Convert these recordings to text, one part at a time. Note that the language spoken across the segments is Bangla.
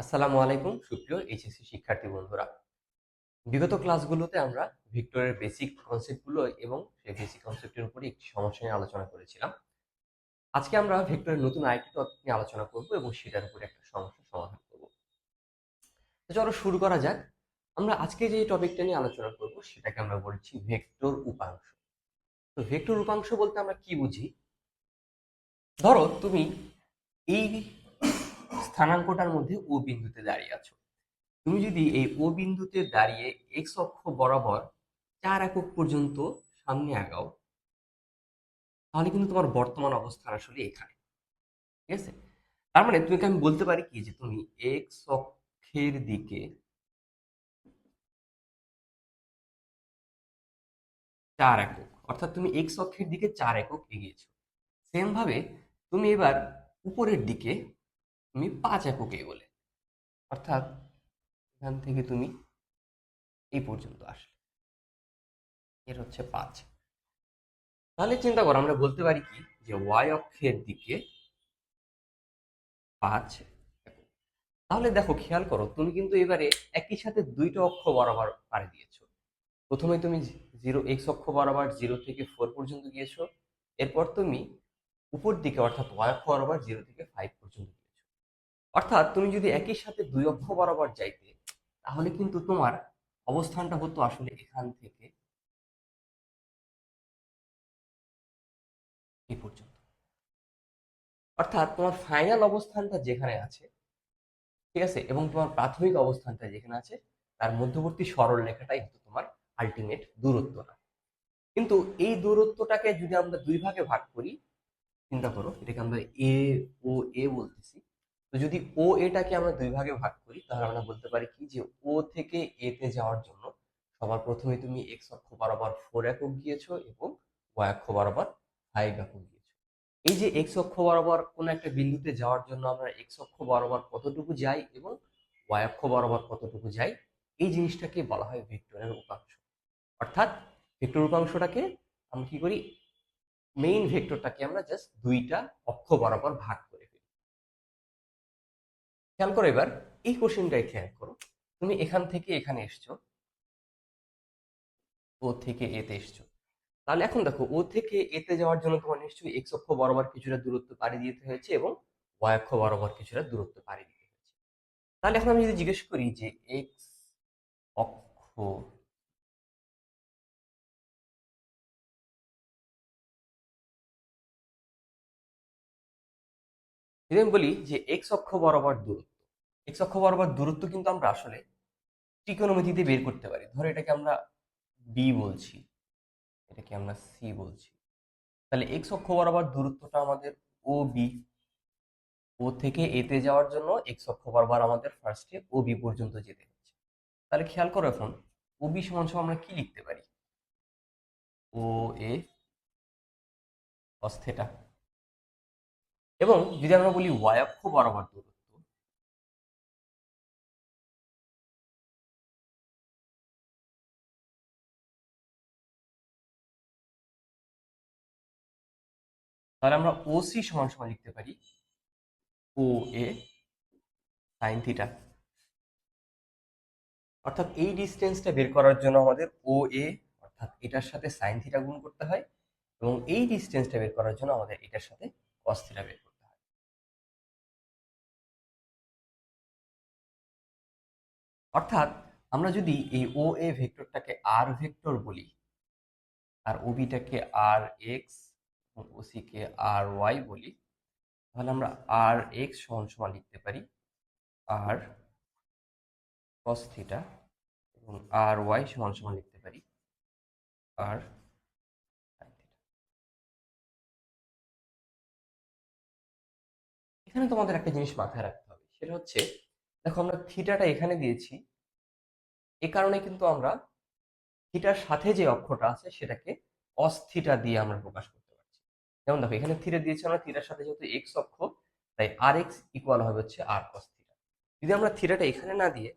আসসালামু আলাইকুম সুপ্রিয় এইচএসসি শিক্ষার্থী বন্ধুরা। বিগত ক্লাসগুলোতে আমরা ভিক্টরের বেসিক কনসেপ্টগুলো এবং সেই বেসিক কনসেপ্টের উপরে একটি সমস্যা নিয়ে আলোচনা করেছিলাম। আজকে আমরা ভেক্টরের নতুন আরেকটি টপিক নিয়ে আলোচনা করব এবং সেটার উপরে একটা সমস্যার সমাধান করব। তো চলো শুরু করা যাক। আমরা আজকে যে টপিকটা নিয়ে আলোচনা করব সেটাকে আমরা বলছি ভেক্টর উপাংশ। তো ভেক্টর উপাংশ বলতে আমরা কি বুঝি? ধরো তুমি এই স্থানাঙ্কটার মধ্যে ও বিন্দুতে দাঁড়িয়ে আছো। তুমি যদি এই ও বিন্দুতে দাঁড়িয়ে এক্স অক্ষ বরাবর 4 একক পর্যন্ত সামনে আগাও, তাহলে কিন্তু তোমার বর্তমান অবস্থান আসলে এখানে। ঠিক আছে? তার মানে তুমি আমি বলতে পারি কি যে তুমি এক্স অক্ষের দিকে 4 একক, অর্থাৎ তুমি এক্স অক্ষের দিকে 4 একক এগিয়েছো। সেম ভাবে তুমি এবার উপরের দিকে তুমি 5 একক এগোলে, অর্থাৎ এখান থেকে তুমি এই পর্যন্ত আসলে, এর হচ্ছে 5। তাহলে চিন্তা করো, আমরা বলতে পারি কি যে ওয়াই অক্ষের দিকে 5 একক। তাহলে দেখো, খেয়াল করো, তুমি কিন্তু এবারে একই সাথে দুইটা অক্ষ বরাবর পাড়ি দিয়েছো। প্রথমে তুমি জিরো এক্স অক্ষ বরাবর 0 থেকে 4 পর্যন্ত গিয়েছো। এরপর তুমি উপর দিকে অর্থাৎ ওয়াই অক্ষ বরাবর 0 থেকে 5 পর্যন্ত গিয়েছো। অর্থাৎ তুমি যদি একই সাথে দুই অক্ষ বরাবর যাইতে, তাহলে কিন্তু তোমার অবস্থানটা হতো আসলে এখান থেকে এই পর্যন্ত। অর্থাৎ তোমার ফাইনাল অবস্থানটা যেখানে আছে, ঠিক আছে, এবং তোমার প্রাথমিক অবস্থানটা যেখানে আছে, তার মধ্যবর্তী সরল রেখাটাই হতো তোমার আলটিমেট দূরত্বটা। কিন্তু এই দূরত্বটাকে যদি আমরা দুই ভাগে ভাগ করি, চিন্তা করো, এটাকে আমরা এ ও এ বলতেছি। তো যদি ও এটাকে আমরা দুই ভাগে ভাগ করি, তাহলে আমরা বলতে পারি কি যে ও থেকে এ তে যাওয়ার জন্য সবার প্রথমে তুমি এক্স অক্ষ বরাবর 4 একক গিয়েছো এবং ওয়াই অক্ষ বরাবর 5 একক গিয়েছো। এই যে এক্স অক্ষ বরাবর কোন একটা বিন্দুতে যাওয়ার জন্য আমরা এক্স অক্ষ বরাবর কতটুকু যাই এবং ওয়াই অক্ষ বরাবর কতটুকু যাই, এই জিনিসটাকে বলা হয় ভেক্টরের উপাংশ। অর্থাৎ ভেক্টর উপাংশটাকে আমরা কি করি, মেইন ভেক্টরটাকে আমরা জাস্ট দুইটা অক্ষ বরাবর ভাগ করে ফেলি। খেয়াল করো, এবার এই কোশ্চেনটাই খেয়াল করো। তুমি এখান থেকে এখানে এসছো, ও থেকে এতে এসছো। তাহলে এখন দেখো, ও থেকে এতে যাওয়ার জন্য তোমার নিশ্চয়ই এক্স অক্ষ বরাবর কিছুটা দূরত্ব পাড়ি দিতে হয়েছে এবং ওয়াই অক্ষ বরাবর কিছুটা দূরত্ব পাড়ি দিতে হয়েছে। তাহলে এখন আমি যদি জিজ্ঞেস করি যে এক্স অক্ষ, যদি আমি বলি যে এক্স অক্ষ বরাবর দূরত্ব, এক্স অক্ষ বরাবর দূরত্ব কিন্তু আমরা আসলে ত্রিকোণমিতিতে বের করতে পারি। ধরো এটাকে আমরা বি বলছি, এটাকে আমরা সি বলছি। তাহলে এক্স অক্ষ বরাবর দূরত্বটা আমাদের ও বি। ও থেকে এতে যাওয়ার জন্য এক্স অক্ষ বরাবর আমাদের ফার্স্টে ও বি পর্যন্ত যেতে হচ্ছে। তাহলে খেয়াল করো, এখন ও বি সমান সমান আমরা কি লিখতে পারি? ও এ cos থিটা। এবং যদি আমরা বলি ওয়াই অক্ষ বরাবর দূরত্ব, তাহলে আমরা ও সি সমান সমান লিখতে পারি ও এ সাইন থিটা। অর্থাৎ এই ডিস্টেন্সটা বের করার জন্য আমাদের ও এ অর্থাৎ এটার সাথে সাইন থিটা গুণ করতে হয়, এবং এই ডিস্টেন্সটা বের করার জন্য আমাদের এটার সাথে cos থিটা বের করতে হয়। অর্থাৎ আমরা যদি এই ও এ ভেক্টরটাকে আর ভেক্টর বলি, আর ও বিটাকে আর এক্স এবং ও সি কে আর ওয়াই বলি, তাহলে আমরা আর এক্স সমান সমান লিখতে পারি আর cos থিটা, এবং আর ওয়াই সমান সমান লিখতে পারি আর sin থিটা। এখানে তোমাদের একটা জিনিস মাথায় রাখতে হবে, সেটা হচ্ছে, দেখো আমরা থিটাটা এখানে দিয়েছি, এ কারণে কিন্তু আমরা থিটার সাথে যে অক্ষটা আছে সেটাকে cos থিটা দিয়ে আমরা প্রকাশ করতে পারছি। যেমন দেখো, এখানে থিটা দিয়েছি আমরা, থিটার সাথে যেহেতু এক্স অক্ষ, তাই আর এক্স ইকুয়াল হবে হচ্ছে আর cos থিটা। যদি আমরা থিটাটা এখানে না দিয়ে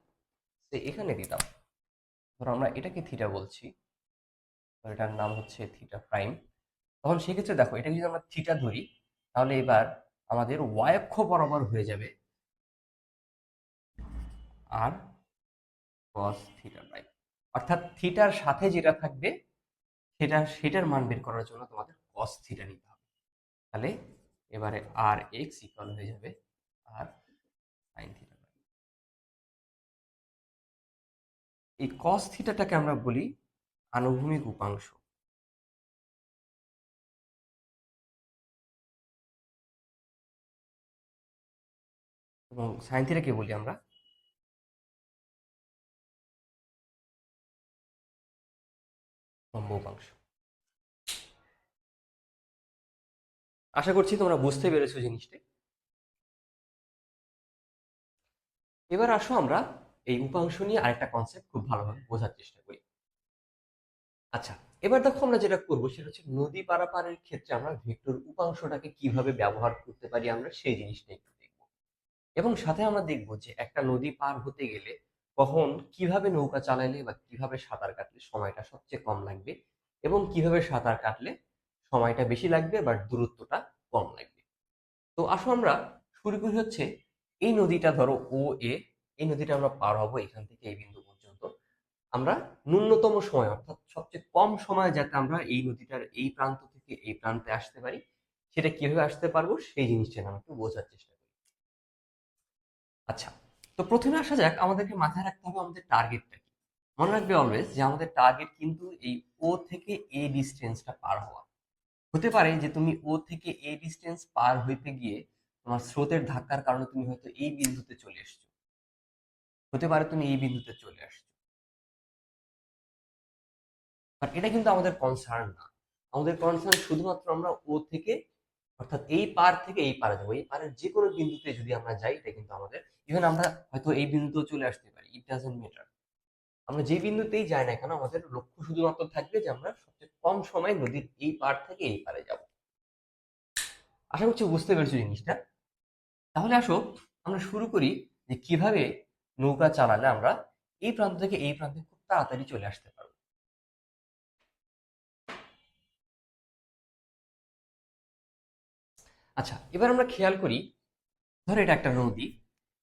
এখানে দিতাম, ধরো আমরা এটাকে থিটা বলছি, তো এটার নাম হচ্ছে থিটা প্রাইম, তখন সেক্ষেত্রে দেখো, এটা যদি আমরা থিটা ধরি, তাহলে এবার আমাদের ওয়াই অক্ষ বরাবর হয়ে যাবে আর কস থিটা প্রাইম, অর্থাৎ থিটার সাথে যেটা থাকবে সেটার মান বের করার জন্য তোমাদের কস থিটা নিতে হবে। তাহলে এবারে আর এক্স ইকুয়াল হয়ে যাবে আর সাইন থিটা। এই কস থিটাটাকে আমরা বলি আনুভূমিক উপাংশ, এবং সাইন থিটাকে বলি আমরা লম্ব উপাংশ। আশা করছি তোমরা বুঝতে পেরেছো জিনিসটা। এবার আসো আমরা এই উপাংশ নিয়ে আরেকটা কনসেপ্ট খুব ভালোভাবে বোঝার চেষ্টা করি। আচ্ছা, এবার দেখো আমরা যেটা করবো সেটা হচ্ছে নদী পারাপারের ক্ষেত্রে আমরা ভেক্টর উপাংশটাকে কিভাবে ব্যবহার করতে পারি আমরা সেই জিনিসটা একটু দেখবো, এবং সাথে আমরা দেখবো যে একটা নদী পার হতে গেলে কখন কিভাবে নৌকা চালাইলে বা কিভাবে সাঁতার কাটলে সময়টা সবচেয়ে কম লাগবে, এবং কিভাবে সাঁতার কাটলে সময়টা বেশি লাগবে বা দূরত্বটা কম লাগবে। তো আসো আমরা শুরু করি হচ্ছে এই নদীটা ধরো ও এ, এই নদীটা আমরা পার হবো এখান থেকে এই বিন্দু পর্যন্ত। আমরা ন্যূনতম সময় অর্থাৎ সবচেয়ে কম সময়ে যাতে আমরা এই নদীটার এই প্রান্ত থেকে এই প্রান্তে আসতে পারি, সেটা কিভাবে আসতে পারবো সেই জিনিসটা আমরা একটু বোঝার চেষ্টা করি। আচ্ছা, তো প্রথমে আসা যাক, আমাদেরকে মাথায় রাখতে হবে আমাদের টার্গেটটা কি। মনে রাখবে অলওয়েজ যে আমাদের টার্গেট কিন্তু এই ও থেকে এ ডিস্টেন্সটা পার হওয়া। হতে পারে যে তুমি ও থেকে এই ডিস্টেন্স পার হইতে গিয়ে তোমার স্রোতের ধাক্কার কারণে তুমি হয়তো এই বিন্দুতে চলে এসছো, হতে পারে তুমি এই বিন্দুতে চলে আসছো, বাট এটা কিন্তু আমাদের কনসার্ন না। আমাদের কনসার্ন শুধুমাত্র আমরা ও থেকে, অর্থাৎ এই পার থেকে এই পারে যাবো, এই পারের যে কোনো বিন্দুতে যদি আমরা যাই এটা কিন্তু আমাদের, ইভেন আমরা হয়তো এই বিন্দুতেও চলে আসতে পারি, ইট ডাজন্ট ম্যাটার। আমরা যে বিন্দুতেই যাই না কেন আমাদের লক্ষ্য শুধুমাত্র থাকবে যে আমরা সবচেয়ে কম সময় নদীর এই পার থেকে এই পারে যাব। আশা করছি বুঝতে পেরেছো জিনিসটা। তাহলে আসো আমরা শুরু করি যে কিভাবে নৌকা চালালে আমরা এই প্রান্ত থেকে এই প্রান্তে খুব তাড়াতাড়ি চলে আসতে পারবো। আচ্ছা, এবার আমরা খেয়াল করি, ধরো এটা একটা নদী,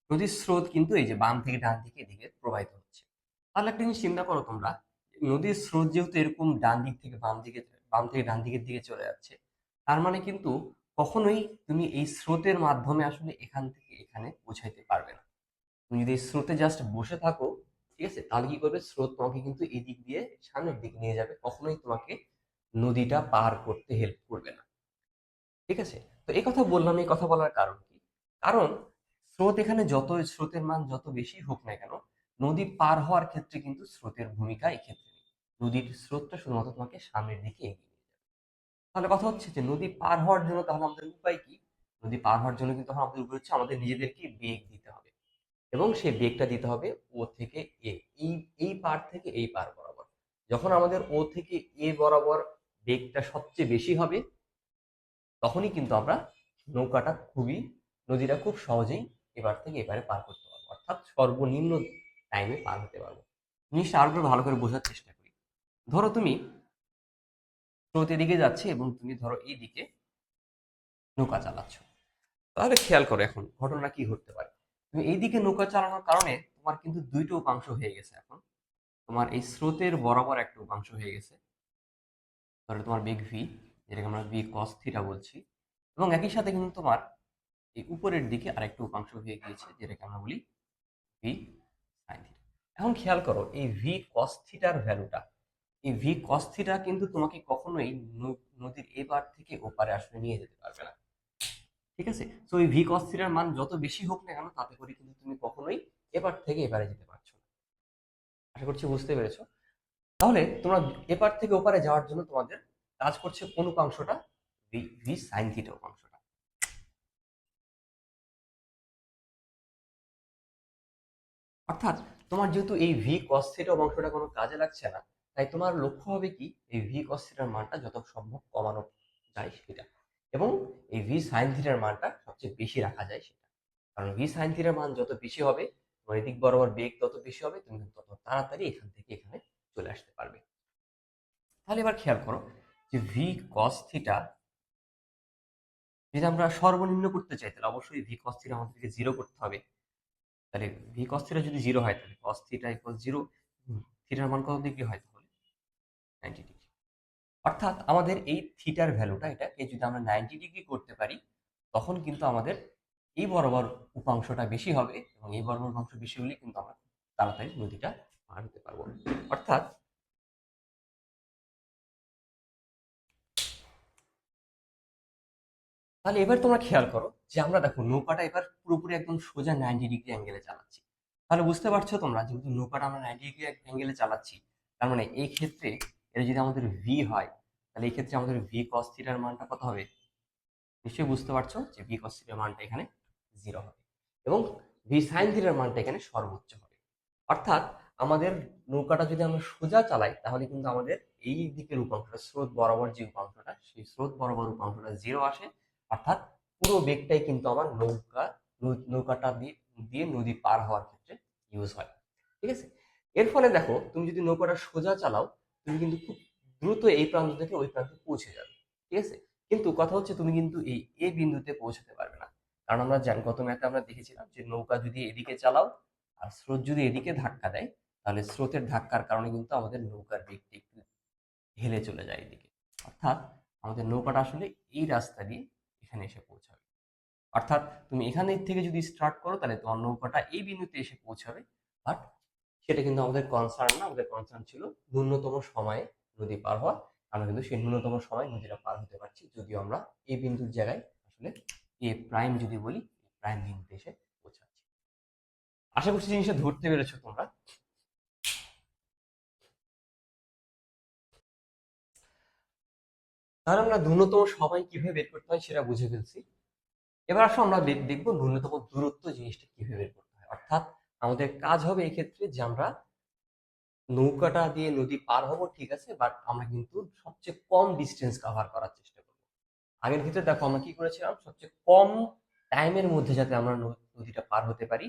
নদীর স্রোত কিন্তু এই যে বাম থেকে ডান দিকে এদিকে প্রবাহিত হচ্ছে। তাহলে একটা জিনিস চিন্তা করো তোমরা, নদীর স্রোত যেহেতু এরকম ডান দিক থেকে বাম দিকে, বাম থেকে ডান দিকের দিকে চলে যাচ্ছে, তার মানে কিন্তু কখনোই তুমি এই স্রোতের মাধ্যমে আসলে এখান থেকে এখানে পৌঁছাইতে পারবে না। তুমি যদি এই স্রোতে জাস্ট বসে থাকো, ঠিক আছে, তাহলে কি করবে, স্রোত তোমাকে কিন্তু এই দিক দিয়ে সামনের দিকে নিয়ে যাবে, কখনোই তোমাকে নদীটা পার করতে হেল্প করবে না। ঠিক আছে, তো এই কথা বললাম, এই কথা বলার কারণ কি? কারণ স্রোত এখানে যত, স্রোতের মান যত বেশি হোক না কেন, নদী পার হওয়ার ক্ষেত্রে কিন্তু স্রোতের ভূমিকা এক্ষেত্রে নেই। নদীর স্রোতটা শুধুমাত্র তোমাকে সামনের দিকে এগিয়ে নিয়ে যাবে। তাহলে কথা হচ্ছে যে নদী পার হওয়ার জন্য তাহলে আমাদের উপায় কি? নদী পার হওয়ার জন্য কিন্তু তখন আমাদের উপায় হচ্ছে আমাদের নিজেদেরকে বেগ দিতে হবে, এবং সেই বেগটা দিতে হবে ও থেকে এ, এই এই পার থেকে এই পার বরাবর। যখন আমাদের ও থেকে এ বরাবর বেগটা সবচেয়ে বেশি হবে, তখনই কিন্তু আমরা নৌকাটা খুবই, নদীটা খুব সহজেই এবার থেকে এবারে পার করতে পারবো, অর্থাৎ সর্বনিম্ন টাইমে পার হতে পারবো। জিনিসটা আরো একটু ভালো করে বোঝার চেষ্টা করি। ধরো তুমি স্রোত এদিকে যাচ্ছে এবং তুমি ধরো এই দিকে নৌকা চালাচ্ছ, তাহলে খেয়াল করো এখন ঘটনা কি ঘটতে পারে। তুমি এইদিকে নৌকা চালানোর কারণে তোমার কিন্তু দুইটা উপাংশ হয়ে গেছে। এখন তোমার এই স্রোতের বরাবর একটা উপাংশ হয়ে গেছে, ধরো তোমার বেগ ভি, যেটাকে আমরা ভি কস থিটা বলছি, এবং একই সাথে কিন্তু তোমার এই উপরের দিকে আরেকটা উপাংশ হয়ে গিয়েছে, যেটাকে আমরা বলি ভি সাইন থিটা। এখন খেয়াল করো এই ভি কস থিটার ভ্যালুটা, এই ভি কস থিটা কিন্তু তোমাকে কখনোই নদীর এপার থেকে ওপারে আসলে নিয়ে যেতে পারবে না। ঠিক আছে, তো এই ভি কস থিটার মান যত বেশি হোক না কেন, তাতে করে কিন্তু তুমি কখনোই এপার থেকে এপারে যেতে পারছো না। আশা করছি বুঝতে পেরেছো। তাহলে তোমরা এপার থেকে ওপারে যাওয়ার জন্য তোমাদের কাজ করছে কোন উপাংশটা? ভি ভি সাইন থিটা উপাংশটা। অর্থাৎ তোমার যেহেতু এই ভি কস থিটা অংশটা কোনো কাজে লাগছে না, তাই তোমার লক্ষ্য হবে কি, এই ভি কস থিটার মানটা যত সম্ভব কমানো যায় সেটা, এবং এই ভি সাইন থিটার মানটা সবচেয়ে বেশি রাখা যায় সেটা। কারণ ভি সাইন থিটার মান যত বেশি হবে, তোমার এদিক বরাবর বেগ তত বেশি হবে, তুমি তত তাড়াতাড়ি এখান থেকে এখানে চলে আসতে পারবে। তাহলে এবার খেয়াল করো যে ভি কস থিটা যদি আমরা সর্বনিম্ন করতে চাই, তাহলে অবশ্যই ভি কস থিটা আমাদেরকে জিরো করতে হবে। তাহলে ভি কস থিটা যদি জিরো হয় তাহলে কস থিটা ইকুয়াল জিরো, থিটার মান কত ডিগ্রি হয় তাহলে 90 ডিগ্রি। অর্থাৎ আমাদের এই থিটার ভ্যালুটা এটাকে যদি আমরা 90 ডিগ্রি করতে পারি তখন কিন্তু আমাদের এই বরাবর উপাংশটা বেশি হবে, এবং এই বরাবর উপাংশ বেশি হলে কিন্তু আমরা তাড়াতাড়ি নদীটা পার হতে পারবো। অর্থাৎ তাহলে এবার তোমরা খেয়াল করো যে আমরা দেখো নৌকাটা এবার পুরোপুরি একদম সোজা 90 ডিগ্রি অ্যাঙ্গেলে চালাচ্ছি। তাহলে বুঝতে পারছো তোমরা, যেহেতু নৌকাটা আমরা 90 ডিগ্রি অ্যাঙ্গেলে চালাচ্ছি, তার মানে এই ক্ষেত্রে এটা যদি আমাদের ভি হয় তাহলে এই ক্ষেত্রে আমাদের ভি কস থিটার মানটা কত হবে? নিশ্চয়ই বুঝতে পারছো যে ভি কস থিটার মানটা এখানে জিরো হবে, এবং ভি সাইন থিটার মানটা এখানে সর্বোচ্চ হবে। অর্থাৎ আমাদের নৌকাটা যদি আমরা সোজা চালাই তাহলে কিন্তু আমাদের এই দিকের উপাংশটা, স্রোত বরাবর যে উপাংশটা, সেই স্রোত বরাবর উপাংশটা জিরো আসে। অর্থাৎ পুরো বেগটাই কিন্তু আমার নৌকাটা দিয়ে দিয়ে নদী পার হওয়ার ক্ষেত্রে ইউজ হয়। ঠিক আছে? এর ফলে দেখো তুমি যদি নৌকাটা সোজা চালাও তুমি কিন্তু খুব দ্রুত এই প্রান্ত থেকে ওই প্রান্তে পৌঁছে যাবে। ঠিক আছে? কিন্তু কথা হচ্ছে তুমি কিন্তু এই এ বিন্দুতে পৌঁছাতে পারবে না। কারণ আমরা জানি, গত ম্যাথে আমরা দেখেছিলাম যে নৌকা যদি এদিকে চালাও আর স্রোত যদি এদিকে ধাক্কা দেয় তাহলে স্রোতের ধাক্কার কারণে কিন্তু আমাদের নৌকার বেগটি একটু হেলে চলে যায় এদিকে। অর্থাৎ আমাদের নৌকাটা আসলে এই রাস্তা দিয়ে এখানে এসে পৌঁছাবে। অর্থাৎ তুমি এখানে থেকে যদি স্টার্ট করো তাহলে তোমার নৌকাটা এই বিন্দুতে এসে পৌঁছাবে। বাট সেটা কিন্তু আমাদের কনসার্ন না, আমাদের কনসার্ন ছিল ন্যূনতম সময়ে নদী পার হওয়া। আমরা কিন্তু সেই ন্যূনতম সময় নদীটা পার হতে পারছি, যদিও আমরা এই বিন্দুর জায়গায় আসলে এ প্রাইম যদি বলি, প্রাইম বিন্দুতে এসে পৌঁছাচ্ছি। আশা করছি জিনিসটা ধরতে পেরেছো তোমরা। তাহলে আমরা ন্যূনতম সময় কিভাবে বের করতে হয় সেটা বুঝে ফেলছি। এবার আসো আমরা দেখবো ন্যূনতম দূরত্ব জিনিসটা কিভাবে বের করতে হয়। অর্থাৎ আমাদের কাজ হবে এই ক্ষেত্রে যে আমরা নৌকাটা দিয়ে নদী পার হবো, ঠিক আছে, বাট আমরা কিন্তু সবচেয়ে কম ডিস্টেন্স কভার করার চেষ্টা করবো। আগের ক্ষেত্রে দেখো আমরা কি করেছিলাম, সবচেয়ে কম টাইমের মধ্যে যাতে আমরা নদীটা পার হতে পারি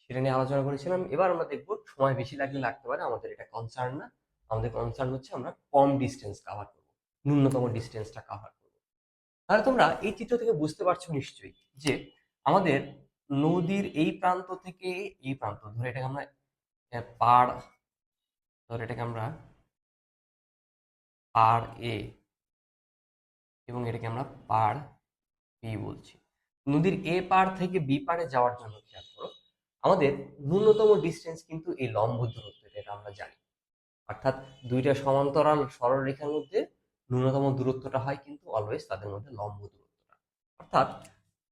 সেটা নিয়ে আলোচনা করেছিলাম। এবার আমরা দেখবো সময় বেশি লাগলে লাগতে পারে, আমাদের এটা কনসার্ন না। আমাদের কনসার্ন হচ্ছে আমরা কম ডিস্টেন্স কভার করবো, ন্যূনতম ডিস্টেন্সটা কভার করবো। তাহলে তোমরা এই চিত্র থেকে বুঝতে পারছো নিশ্চয়ই যে আমাদের নদীর এই প্রান্ত থেকে এই প্রান্ত ধরে এটাকে আমরা পাড়, ধরে এটাকে আমরা পাড় এ, এবং এটাকে আমরা পাড় বি বলছি। নদীর এ পাড় থেকে বি পাড়ে যাওয়ার জন্য খেয়াল করো আমাদের ন্যূনতম ডিস্টেন্স কিন্তু এই লম্ব দূরত্ব, এটা আমরা জানি। অর্থাৎ দুইটা সমান্তরাল সরলরেখার মধ্যে ন্যূনতম দূরত্বটা হয় কিন্তু অলওয়েজ তাদের মধ্যে লম্ব দূরত্বটা। অর্থাৎ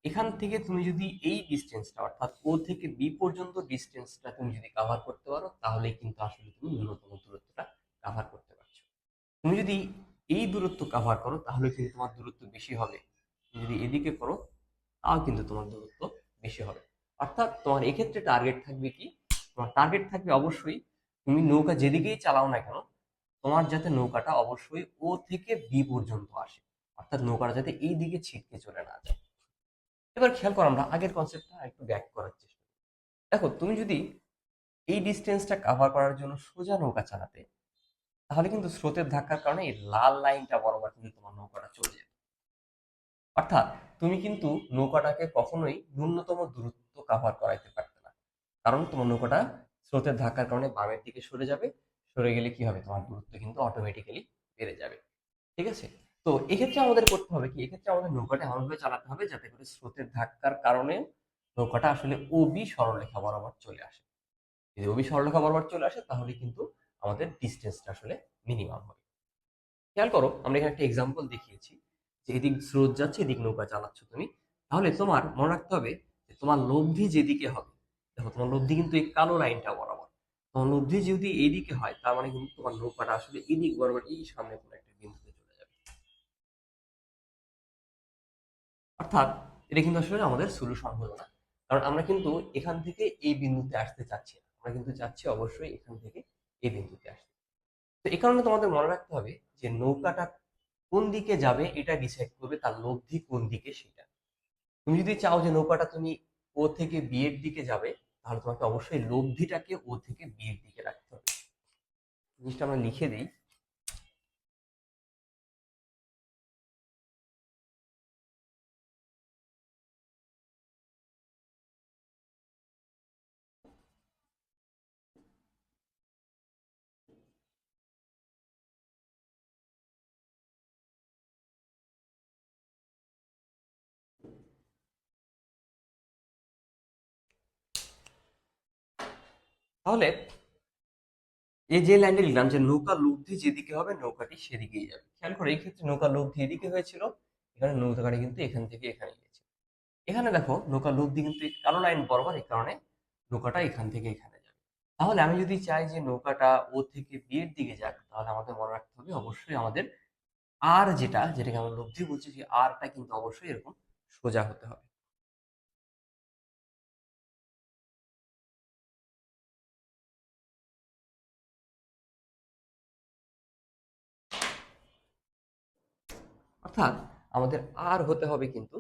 এখান থেকে তুমি যদি এই ডিস্টেন্সটা, অর্থাৎ ও থেকে বি পর্যন্ত ডিস্টেন্সটা তুমি যদি কাভার করতে পারো তাহলে কিন্তু আসলে তুমি ন্যূনতম দূরত্বটা কাভার করতে পারছো। তুমি যদি এই দূরত্ব কাভার করো তাহলে কিন্তু তোমার দূরত্ব বেশি হবে, তুমি যদি এদিকে করো তাও কিন্তু তোমার দূরত্ব বেশি হবে। অর্থাৎ তোমার এক্ষেত্রে টার্গেট থাকবে কি, তোমার টার্গেট থাকবে অবশ্যই তুমি নৌকা যেদিকেই চালাও না কেন তোমার যাতে নৌকাটা অবশ্যই ও থেকে বি পর্যন্ত আসে, অর্থাৎ নৌকাটা যাতে এই দিকে ছিটকে চলে না যায়। এবার খেয়াল করো আমরা আগের কনসেপ্টটা একটু ব্যাক করার চেষ্টা করি। দেখো তুমি যদি এই ডিস্টেন্সটা কাভার করার জন্য সোজা নৌকা চালাতে তাহলে কিন্তু স্রোতের ধাক্কার কারণে এই লাল লাইনটা বরাবর কিন্তু তোমার নৌকাটা চলে যেত। অর্থাৎ তুমি কিন্তু নৌকাটাকে কখনোই ন্যূনতম দূরত্ব কাভার করাইতে পারতে না, কারণ তোমার নৌকাটা স্রোতের ধাক্কার কারণে বামের দিকে সরে যাবে। সরে গেলে কি হবে, তোমার দূরত্ব কিন্তু অটোমেটিক্যালি বেড়ে যাবে। ঠিক আছে? তো এক্ষেত্রে আমাদের করতে হবে কি, এক্ষেত্রে আমাদের নৌকাটা এমনভাবে চালাতে হবে যাতে করে স্রোতের ধাক্কার কারণে নৌকাটা আসলে ওবি সরলরেখা বরাবর চলে আসে। যদি ওবি সরলরেখা বরাবর চলে আসে তাহলে কিন্তু আমাদের ডিস্টেন্সটা আসলে মিনিমাম হবে। খেয়াল করো আমরা এখানে একটা এক্সাম্পল দেখিয়েছি যে এদিক স্রোত যাচ্ছে, এদিক নৌকা চালাচ্ছ তুমি, তাহলে তোমার মনে রাখতে হবে যে তোমার লব্ধি যেদিকে হবে, দেখো তোমার লব্ধি কিন্তু এই কালো লাইনটা বরাবর, তোমার লব্ধি যদি এইদিকে হয় তার মানে কিন্তু তোমার নৌকাটা আসলে এদিক বরাবর এই সামনে কোনো একটা বিন্দুতে চলে যাবে। অর্থাৎ এটা কিন্তু আসলে আমাদের সলিউশন হলো না, কারণ আমরা কিন্তু এখান থেকে এই বিন্দুতে আসতে চাচ্ছি না, আমরা কিন্তু চাচ্ছি অবশ্যই এখান থেকে এই বিন্দুতে আসতে। তো এই কারণে তোমাদের মনে রাখতে হবে যে নৌকাটা কোন দিকে যাবে এটা ডিসাইড করবে তার লব্ধি কোন দিকে সেটা। তুমি যদি চাও যে নৌকাটা তুমি ও থেকে বি এর দিকে যাবে তাহলে তোমাকে অবশ্যই লব্ধিটাকে ও থেকে বি এর দিকে রাখতে হবে। জিনিসটা আমরা লিখে দিই। তাহলে এই যে লাইনটা লিখলাম যে নৌকা লব্ধি যেদিকে হবে নৌকাটি সেদিকেই যাবে, খেয়াল করো এই ক্ষেত্রে নৌকা লব্ধি এদিকে হয়েছিল, এখানে নৌকাটি কিন্তু এখান থেকে এখানে গেছে। এখানে দেখো নৌকা লব্ধি কিন্তু এই কালো লাইন বরাবর, এই কারণে নৌকাটা এখান থেকে এখানে যাবে। তাহলে আমি যদি চাই যে নৌকাটা ও থেকে বি এর দিকে যাক, তাহলে আমাদের মনে রাখতে হবে অবশ্যই আমাদের আর যেটাকে আমরা লব্ধি বলছি, সেই আরটা কিন্তু অবশ্যই এরকম সোজা হতে হবে। অর্থাৎ আমাদের আর হতে হবে কিন্তু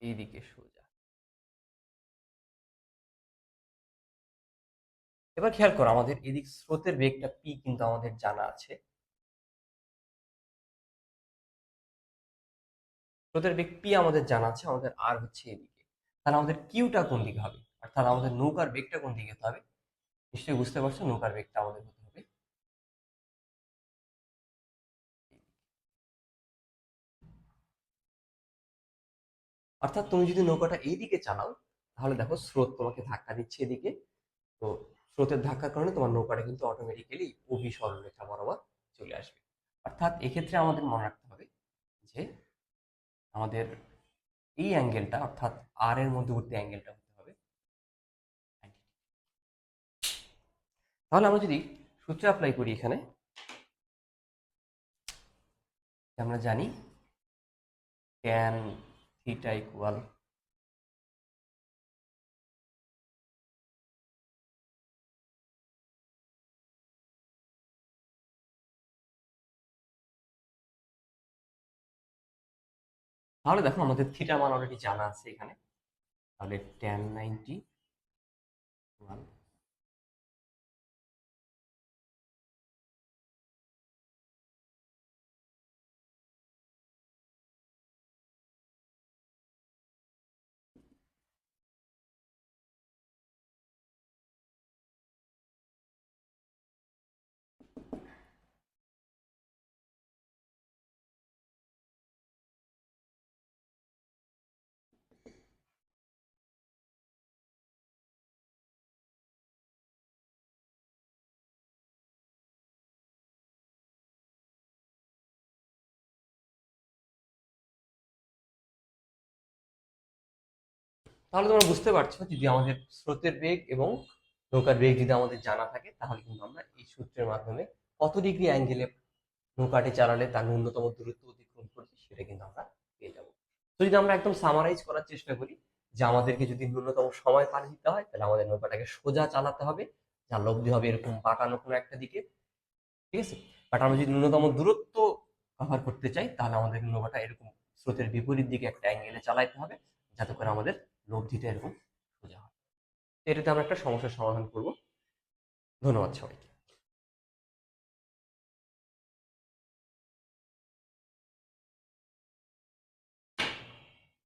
এইদিকে সোজা। এবার খেয়াল করো আমাদের এদিক স্রোতের বেগটা পি কিন্তু আমাদের জানা আছে, স্রোতের বেগ পি আমাদের জানা আছে, আমাদের আর হচ্ছে এদিকে। তাহলে আমাদের কিউটা কোন দিকে হবে, অর্থাৎ আমাদের নৌকার বেগটা কোন দিকে হতে হবে? নিশ্চয়ই বুঝতে পারছো, নৌকার বেগটা আমাদের হতে হবে। অর্থাৎ তুমি যদি নৌকাটা এইদিকে চালাও, তাহলে দেখো স্রোত তোমাকে ধাক্কা দিচ্ছে এদিকে, তো স্রোতের ধাক্কার কারণে তোমার নৌকাটা কিন্তু অটোমেটিক্যালি ওবি সরলরেখা বরাবর চলে আসবে। অর্থাৎ এক্ষেত্রে আমাদের মনে রাখতে হবে যে আমাদের এই অ্যাঙ্গেলটা, অর্থাৎ আর এর মধ্যবর্তী অ্যাঙ্গেলটা হতে হবে 90। তাহলে আমরা যদি সূত্র অ্যাপ্লাই করি এখানে, আমরা জানি ট্যান থিটা ইকুয়াল, তাহলে দেখো আমাদের থিটা মান অলরেডি জানা আছে এখানে, তাহলে ট্যান 90 ইকুয়াল, তাহলে তোমরা বুঝতে পারছো যদি আমাদের স্রোতের বেগ এবং নৌকার বেগ যদি আমাদের জানা থাকে, তাহলে কিন্তু আমরা এই সূত্রের মাধ্যমে কত ডিগ্রি অ্যাঙ্গেলে নৌকাটি চালালে তার ন্যূনতম দূরত্ব অতিক্রম করছি সেটা কিন্তু আমরা পেয়ে যাবো। তো যদি আমরা একদম সামারাইজ করার চেষ্টা করি যে আমাদেরকে যদি ন্যূনতম সময় পার দিতে হয়, তাহলে আমাদের নৌকাটাকে সোজা চালাতে হবে, যার লব্ধি হবে এরকম বাঁকানো কোনো একটা দিকে, ঠিক আছে। বাট আমরা যদি ন্যূনতম দূরত্ব কভার করতে চাই, তাহলে আমাদের নৌকাটা এরকম স্রোতের বিপরীত দিকে একটা অ্যাঙ্গেলে চালাইতে হবে, যাতে করে আমাদের লব্ধিটা এরকম সোজা হয়। তো এটাতে আমরা একটা সমস্যার সমাধান করব। ধন্যবাদ সবাইকে।